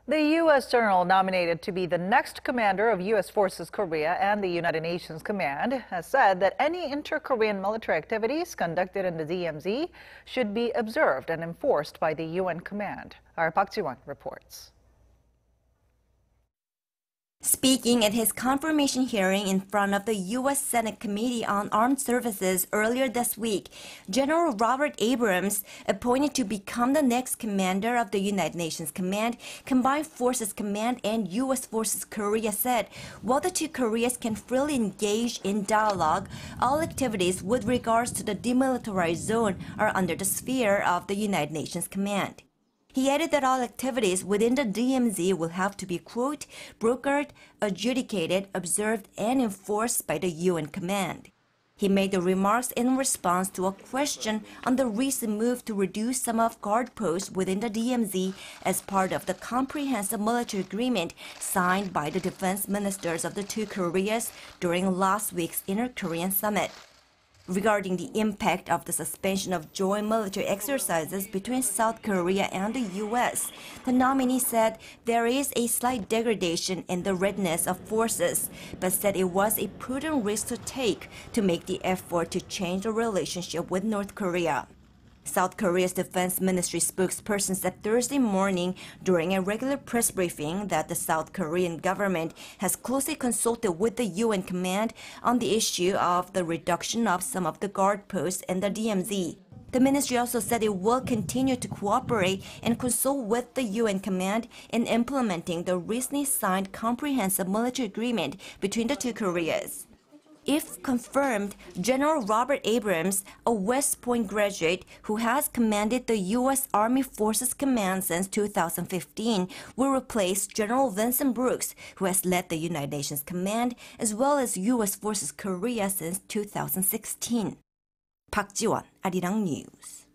The U.S. general nominated to be the next commander of U.S. Forces Korea and the United Nations Command has said that any inter-Korean military activities conducted in the DMZ should be observed and enforced by the UN command. Our Park Ji-won reports. Speaking at his confirmation hearing in front of the U.S. Senate Committee on Armed Services earlier this week, General Robert Abrams, appointed to become the next commander of the United Nations Command, Combined Forces Command and U.S. Forces Korea, said while the two Koreas can freely engage in dialogue, all activities with regards to the Demilitarized Zone are under the sphere of the United Nations Command. He added that all activities within the DMZ will have to be, quote, brokered, adjudicated, observed, and enforced by the UN command. He made the remarks in response to a question on the recent move to reduce some of guard posts within the DMZ as part of the comprehensive military agreement signed by the defense ministers of the two Koreas during last week's Inter-Korean summit. Regarding the impact of the suspension of joint military exercises between South Korea and the U.S., the nominee said there is a slight degradation in the readiness of forces, but said it was a prudent risk to take to make the effort to change the relationship with North Korea. South Korea's defense ministry spokesperson said Thursday morning during a regular press briefing that the South Korean government has closely consulted with the UN command on the issue of the reduction of some of the guard posts in the DMZ. The ministry also said it will continue to cooperate and consult with the UN command in implementing the recently signed comprehensive military agreement between the two Koreas. If confirmed, General Robert Abrams, a West Point graduate who has commanded the U.S. Army Forces Command since 2015, will replace General Vincent Brooks, who has led the United Nations Command, as well as U.S. Forces Korea since 2016. Park Ji-won, Arirang News.